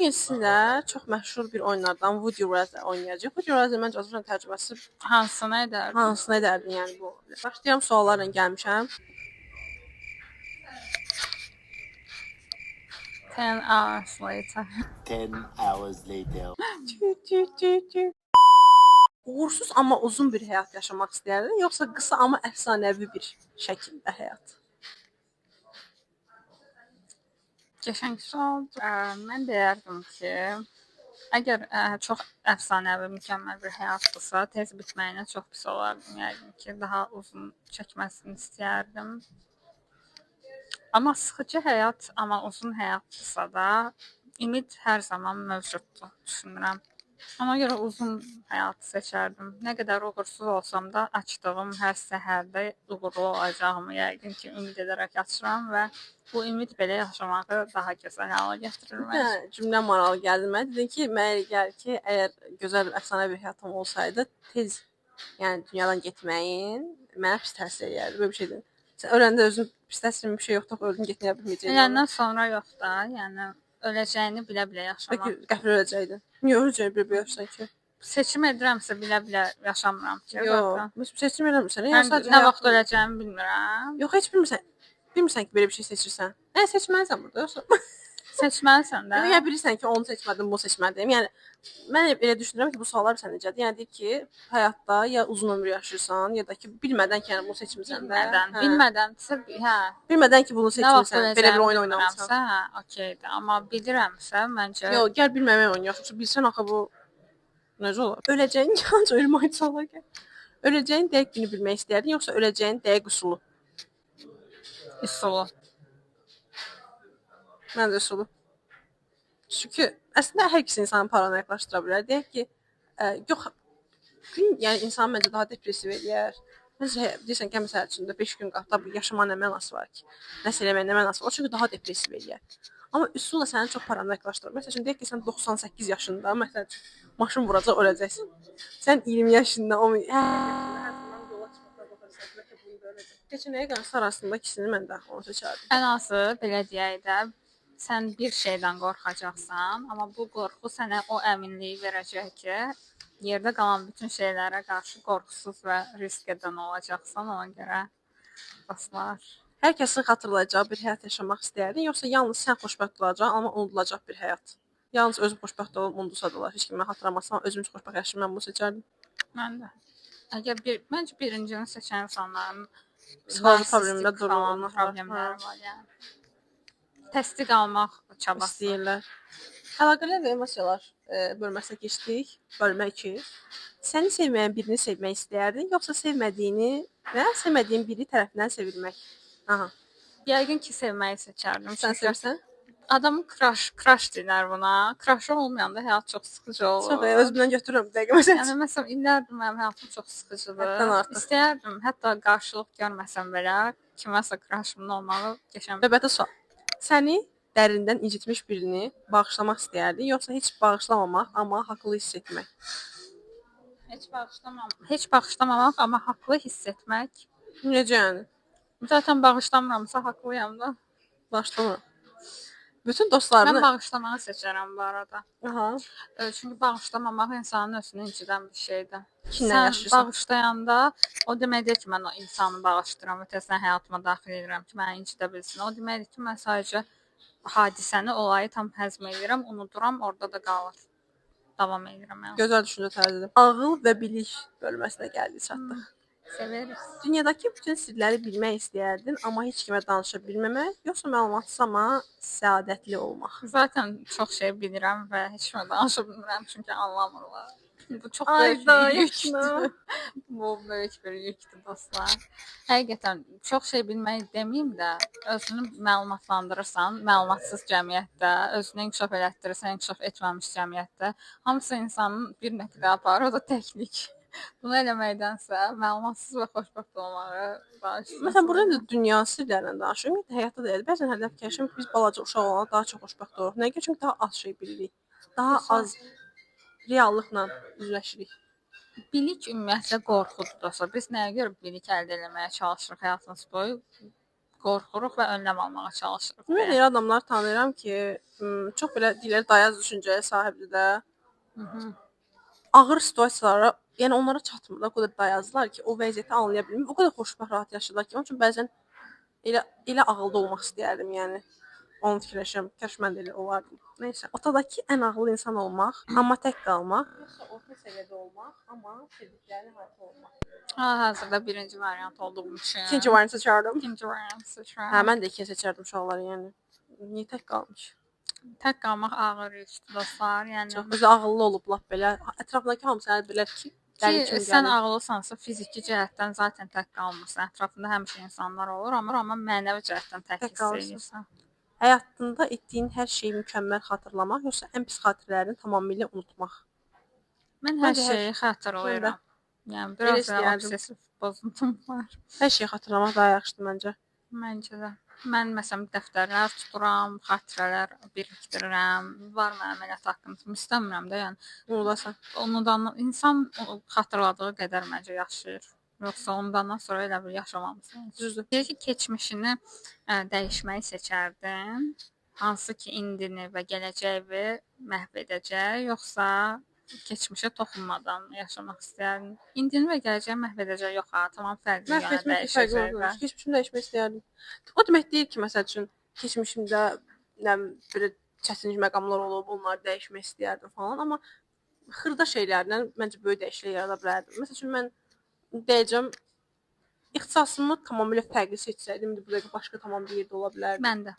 Bugün sizə çox məşhur bir oyunlardan Would You Rather oynayacağıq. Would You Rather məncə Azərbaycan tərcüməsi Hansına edərdin? hansına edərdin yəni bu? Başlayıram suallarla gəlmişəm. 10 hours later. 10 hours later. Uğursuz amma uzun bir həyat yaşamaq istəyərdin, yoxsa qısa amma əfsanəvi bir şəkildə həyat? Qəşəng sualdır. Mən deyərdim ki, əgər çox əfsanəvi, mükəmməl bir həyatdırsa, tez bitməyinə çox pis olardım. Yəqin ki, daha uzun çəkməsini istəyərdim. Amma sıxıcı həyat, amma uzun həyatdırsa da, ümid hər zaman mövcuddur, düşünürəm. Ona görə uzun həyatı seçərdim. Nə qədər uğursuz olsam da, açdığım hər səhərdə uğurlu olacağımı yəqin ki, ümid edərək açıram və bu ümid belə yaşamağı daha gözəl hala gətirir məncə. Cümlə maralı gəldi mənə. Dedin ki, mənə elə gəlir ki, əgər gözəl əfsanəvi bir həyatım olsaydı, tez yəni dünyadan getməyin mənə pis təsir edərdi. Belə bir şeydir. Sən öləndə özün pis təsir bir şey yoxdur, öldün getməyə bilməyəcəksən. Öləndən sonra yox da, yəni öləcəyini bilə-bilə yaşamaq. Peki qəfil öləcəydin. Niyə öləcəyi bir yaşsan ki? Seçim edirəmsə bilə-bilə yaşamıram ki. Yox, seçim eləmirsən. Mən nə vaxt öləcəyimi bilmirəm. Yox, heç bilmirsən. Bilmirsən ki, belə bir şey seçirsən. Nə seçməlisən burada yoxsa? Seçməlisən də. Yəni bilirsən ki, onu seçmədim, bunu seçməliyəm. Yəni mən elə düşünürəm ki, bu suallar sən necədir? Yəni deyir ki, həyatda ya uzun ömür yaşayırsan, ya da ki, bilmədən ki, yəni bunu seçmisən də. Bilmədənsə, hə. Bilmədən ki, bunu seçmisən, belə bir oyun oynamısan. Hə, okeydir. Amma bilirəmsə, məncə. Yox, gəl bilməməyə oynayaq. Bilsən axı bu necə olar? Öləcəyin yanca ölmək olar ki. Öləcəyin dəqiq günü bilmək istəyirdin, yoxsa öləcəyin dəqiq usulu? Usulu. Mən də usulu. Çünki əslində hər ikisi insanı paranoyaklaşdıra bilər. Deyək ki, yox, gün yəni insanı məncə daha depressiv eləyər. Məsələn, deyirsən ki, məsəl üçün 5 gün qatda bu yaşamanın nə mənası var ki? Nəsə eləməyin nə mənası var? Çünki daha depressiv eləyər. Amma üsulla səni çox paranoyaklaşdırır. Məsəl üçün deyək ki, sən 98 yaşında, məsəl üçün maşın vuracaq, öləcəksən. Sən 20 yaşında, 10 Keçənəyə qarşı arasında ikisini mən də onu seçərdim. Ən azı belə deyək də, sən bir şeydən qorxacaqsan, amma bu qorxu sənə o əminliyi verəcək ki, yerdə qalan bütün şeylərə qarşı qorxusuz və risk edən olacaqsan, ona görə dostlar. Hər kəsin xatırlayacağı bir həyat yaşamaq istəyirdin, yoxsa yalnız sən xoşbəxt olacaqsan, amma unudulacaq bir həyat? Yalnız özüm xoşbəxt olub unudulsa da olar. Heç kimi xatırlamasam, özüm xoşbəxt yaşayım, mən bunu seçərdim. Mən də. Məncə birincini seçən insanların psixoloji problemləri var yəni. Təsdiq almaq çabası istəyirlər. Əlaqələr və emosiyalar bölməsinə keçdik. Bölmə 2. Səni sevməyən birini sevmək istəyirdin, yoxsa sevmədiyin biri tərəfindən sevilmək? Aha. Yəqin ki, sevməyi seçərdim. Sən sevirsən? Adamın crush deyirlər buna. Crush olmayanda həyat çox sıxıcı olur. Çox özümdən götürürəm bir dəqiqə məsələn. Yəni məsələn illərdir mənim həyatım çox sıxıcıdır. İstəyərdim, hətta qarşılıq görməsəm belə kiməsə crush'ım olmalı, qəşəng. Növbəti sual. Səni dərindən incitmiş birini bağışlamaq istəyirdin, yoxsa heç bağışlamamaq, amma haqlı hiss etmək? Heç bağışlamamaq, amma haqlı hiss etmək. Necə yəni? Zaten bağışlamıramsa haqlıyam da. Bağışlamıram. Bütün dostlarını mən bağışlamağı seçərəm bu arada. Aha. Çünki bağışlamamaq insanın özünü incidən bir şeydir. Sən bağışlayanda o deməkdir ki, mən o insanı bağışlayıram və tezdən həyatıma daxil edirəm ki, məni incidə bilsin. O deməkdir ki, mən sadəcə hadisəni, olayı tam həzm edirəm, unuduram, orada da qalır. Davam edirəm. Yəni. Gözəl düşüncə tərzidir. Ağıl və bilik bölməsinə gəldik, çatdıq. Severiz. Dünyadakı bütün sirləri bilmək istəyərdin, amma heç kimə danışa bilməmək, yoxsa məlumatsız amma səadətli olmaq? Zaten çox şey bilirəm və heç kimə danışa bilmirəm, çünki anlamırlar. Bu çox böyük bir yükdür. Bu böyük bir yükdür dostlar. Həqiqətən çox şey bilmək deməyim də, özünü məlumatlandırırsan, məlumatsız cəmiyyətdə, özünü inkişaf elətdirirsən, inkişaf etməmiş cəmiyyətdə, hamısı insanın bir nöqtəyə aparır, o da təklik. Bunu eləməkdənsə məlumatsız və xoşbəxt olmağı danışırsın. Məsələn, burada da dünya sirlərindən danışırıq. Həyatda da elə. Bəzən hərdən fikirləşirəm ki, biz balaca uşaq olanda daha çox xoşbəxt oluruq. Nəyə görə? Çünki daha az şey bilirik. Daha az reallıqla üzləşirik. Bilik ümumiyyətlə qorxudur dostlar. Biz nəyə görə bilik əldə etməyə çalışırıq həyatımız boyu? qorxuruq və önləm almağa çalışırıq. Mən deyə. elə adamlar tanıyıram ki, çox belə deyirlər dayaz düşüncəyə sahibdir də. Ağır situasiyalara, yəni onlara çatmır da, o qədər dayazlar ki, o vəziyyəti anlaya bilmir. O qədər xoşbəxt rahat yaşayırlar ki, onun üçün bəzən elə ağılda olmaq istəyərdim, yəni. Onu fikirləşirəm, kaş mən də elə olardım. Nəysə, otadakı ən ağıllı insan olmaq, amma tək qalmaq, yoxsa orta səviyyədə olmaq, amma sevdiklərinə hakim olmaq. Hal-hazırda birinci variant olduğum üçün. İkinci variantı seçərdim. İkinci variant seçirəm. Hə, mən də ikinci seçərdim uşaqları, yəni. Niyə tək qalmış? Tək qalmaq ağır işdir dostlar. Yəni Çox özü ağıllı olub lap belə. Ətrafındakı hamı sənə bilər ki, dəli kimi sən gəlir. ağıllısansa fiziki cəhətdən zaten tək qalmırsan. Ətrafında həmişə insanlar olur, amma mənəvi cəhətdən tək Tək hiss qalırsan. edirsən. Həyatında etdiyin hər şeyi mükəmməl xatırlamaq, yoxsa ən pis xatirələrini tamamilə unutmaq? Mən hər Məncə şeyi xatırlayıram. Yəni Elə biraz da istəyərdim. obsessiv pozuntum var. Hər şeyi xatırlamaq daha yaxşıdır məncə. Məncə də. Mən məsələn dəftərlər tuturam, xatirələr birikdirirəm. Var mənim elə takıntım, istəmirəm də, yəni Unudasan. unudan insan xatırladığı qədər məncə yaşayır. Yoxsa ondan sonra elə bir yaşamamısan. Düzdür. Deyir ki, keçmişini dəyişməyi seçərdin. Hansı ki, indini və gələcəyi məhv edəcək, yoxsa keçmişə toxunmadan yaşamaq istəyərdin. İndini və gələcəyi məhv edəcək yox ha, tamam fərqli Məhv yəni etmək fərqli dəyişəcək. olur. Keçmişimi dəyişmək istəyərdim. O demək deyil ki, məsəl üçün keçmişimdə nə bilim belə çətin məqamlar olub, onları dəyişmək istəyərdim falan, amma xırda şeylərlə məncə böyük dəyişiklik yarada bilərdim. Məsəl üçün mən deyəcəm ixtisasımı tamamilə fərqli seçsəydim, indi bu dəqiqə başqa tamam bir yerdə ola bilərdim. Mən də.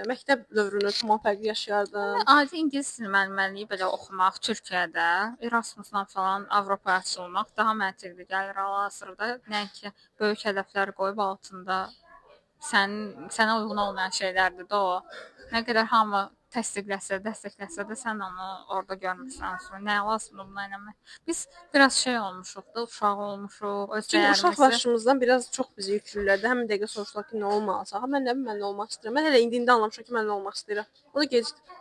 Məktəb dövrünü tamam fərqli yaşayardım. Adi ingilis dili müəllimliyi belə oxumaq Türkiyədə, Erasmusla falan Avropaya açılmaq daha məntiqli gəlir hal-hazırda. Nəinki böyük hədəflər qoyub altında sənə uyğun olmayan şeylərdir də o. Nə qədər hamı təsdiqləsə, dəstəkləsə də sən onu orada görmürsən. Sonra nə lazımdır bunu eləmək? Biz biraz şey olmuşuq da, uşaq olmuşuq, öz Çünki uşaq dəyərimizi. başımızdan biraz çox bizi yüklürlər də. Həmin dəqiqə soruşdular ki, nə olmalısan? Mən nə bilim, mən nə olmaq istəyirəm. Mən hələ indi anlamışam ki, mən nə olmaq istəyirəm. O da gecikdi.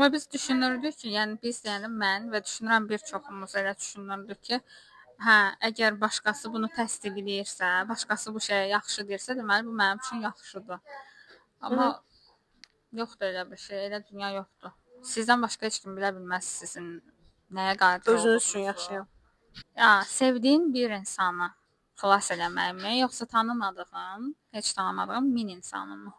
Və biz düşünürdük ki, yəni biz yəni mən və düşünürəm bir çoxumuz elə düşünürdük ki, hə, əgər başqası bunu təsdiqləyirsə, başqası bu şeyə yaxşı deyirsə, deməli bu mənim üçün yaxşıdır. Amma yoxdur elə bir şey, elə dünya yoxdur. Sizdən başqa heç kim bilə bilməz sizin nəyə qadir olduğunuzu. Özünüz üçün yaşayın. Ya, sevdiyin bir insanı xilas eləməkmi, yoxsa tanımadığın, heç tanımadığın min insanı?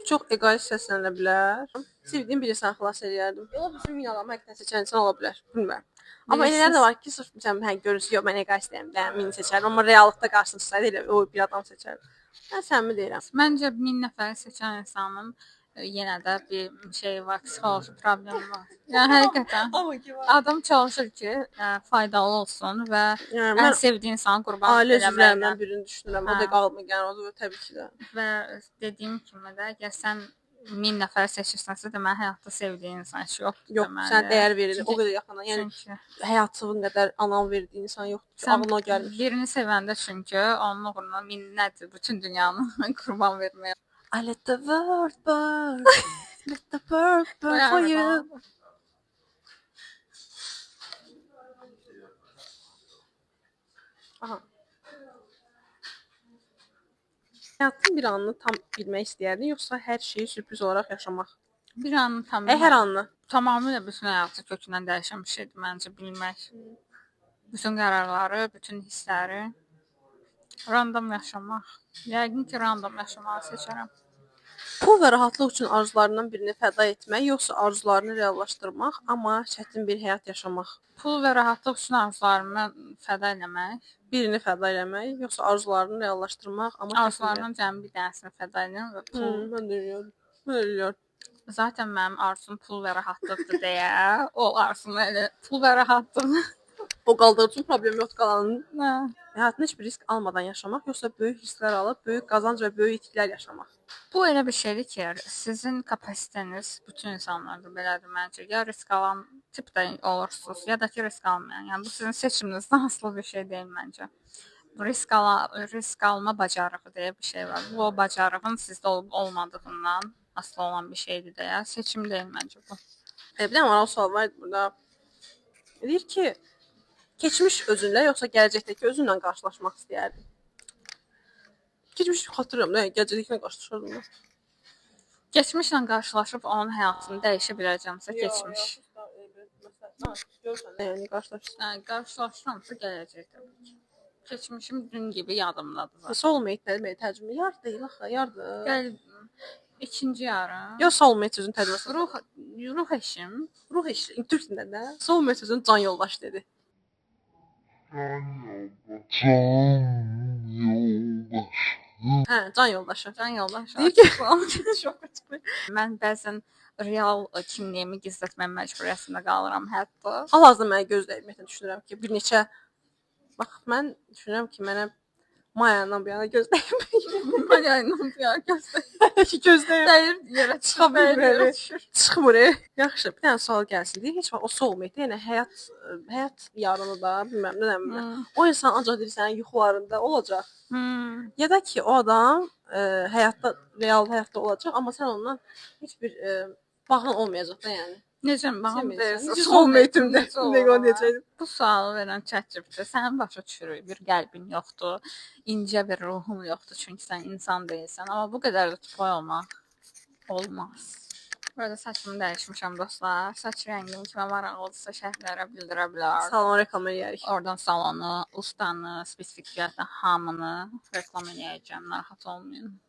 Çox egoist səslənə bilər. Sevdiyim bir insanı xilas eləyərdim. Yola bütün min adamı həqiqətən seçən insan ola bilər. Bilmirəm. Amma elələr də var ki, sırf məsələn, hə görürsüz, yox mən egoistəm, mən min seçərdim, amma reallıqda qarşısına çıxsaydı elə o bir adam seçərdim. Mən səmimi deyirəm. Məncə 1000 nəfəri seçən insanın yenə də bir şey var, psixoloji problemi var. Yəni həqiqətən Amma ki var. adam çalışır ki, faydalı olsun və Yəni ən mən sevdiyi insanı qurban ailə eləməklə üzvlərindən birini düşünürəm. O Hə. da qalmır, yəni o da təbii ki də. və dediyim kimi də əgər sən 1000 nəfər seçirsənsə, deməli həyatda sevdiyin insan heç yoxdur. Yox, deməli. sən dəyər verirdin o qədər yaxına. Yəni Çünki həyatın qədər anam verdiyin insan yoxdur ki, sən ağlına o gəlmiş. birini sevəndə çünki onun uğruna minnətdir bütün dünyanı qurban verməyə. I let the world burn. Let the world burn for you. Aha. Həyatın bir anını tam bilmək istəyərdin, yoxsa hər şeyi sürpriz olaraq yaşamaq? Bir anı Hər anını. tamamilə bütün həyatı kökündən dəyişən bir şeydir məncə bilmək. Bütün qərarları, bütün hissləri random yaşamaq. Yəqin ki, random yaşamağı seçərəm. Pul və rahatlıq üçün arzularından birini fəda etmək, yoxsa arzularını reallaşdırmaq, amma çətin bir həyat yaşamaq? Pul və rahatlıq üçün arzularımı fəda eləmək. Birini fəda eləmək, yoxsa arzularını reallaşdırmaq, amma çətin bir həyat. Arzularımdan cəmi bir dənəsini fəda edirəm və pul. Mən də eləyirəm. Mən eləyirəm. Zaten mənim arzum pul və rahatlıqdır deyə, o arzunu elə pul və rahatlıq. O qaldığı üçün problem yoxdur qalanın. Nə? Həyatında heç bir risk almadan yaşamaq, yoxsa böyük risklər alıb böyük qazanc və böyük itkilər yaşamaq? Bu elə bir şeydir ki, sizin kapasiteniz bütün insanlarda belədir məncə. Ya risk alan tipdə olursunuz, ya da ki risk almayan. Yəni bu sizin seçiminizdən asılı bir şey deyil məncə. Risk alma bacarığı deyə bir şey var. Bu o bacarığın sizdə olub olmadığından asılı olan bir şeydir deyə seçim deyil məncə bu. Bir dənə maraqlı sual var burada. Deyir ki, keçmiş özünlə yoxsa gələcəkdəki özünlə qarşılaşmaq istəyərdin? Keçmiş xatırlamıram da, gecəliklə qarşılaşırdım. Keçmişlə qarşılaşıb onun həyatını dəyişə biləcəmsə keçmiş. Görsən, yəni qarşılaşırsan. Qarşılaşıramsa gələcək təbii ki. Keçmişim dün gibi yadımdadır zaten. Soulmate nə demək tərcümə? Yar deyil axı, yardır. Gəl ikinci yarım. Ya soulmate sözünün tərcüməsi. Ruh eşim. Ruh eşi, türk dilində də. Soulmate sözünün can yoldaş dedi. Hə, can yoldaşı. Can yoldaş. Deyir ki, Şok açıqlı. Mən bəzən real kimliyimi gizlətmə məcburiyyətində qalıram hətta. Hal-hazırda mənə gözləyirəm, düşünürəm ki, bir neçə bax mən düşünürəm ki, mənə Mayandan bir yana gözləyim. Mayandan bir yana gözləyim. Gözləyim. Dəyir yerə Çıxa bilmir. düşür. Çıxmır. Yaxşı, bir dənə sual gəlsin. Deyir, heç vaxt o soulmate, yəni həyat yarını da, bilməm nə. O insan ancaq deyir sənin yuxularında olacaq. Ya da ki, o adam həyatda, real həyatda olacaq, amma sən ondan heç bir bağın olmayacaq da, yəni. Necə bağım deyirsən? Soulmate'imdə. Necə? Bu sualı verən ChatGPT sənin başa düşürük. Bir qəlbin yoxdur, incə bir ruhun yoxdur, çünki sən insan deyilsən. Amma bu qədər də tupay olmaq olmaz. Burada saçımı dəyişmişəm dostlar. Saç rəngim kimə maraqlıdırsa şərhlərə bildirə bilər. Salon reklam edərik. Oradan salonu, ustanı, spesifik fiyatı hamını reklam edəcəm. Narahat olmayın.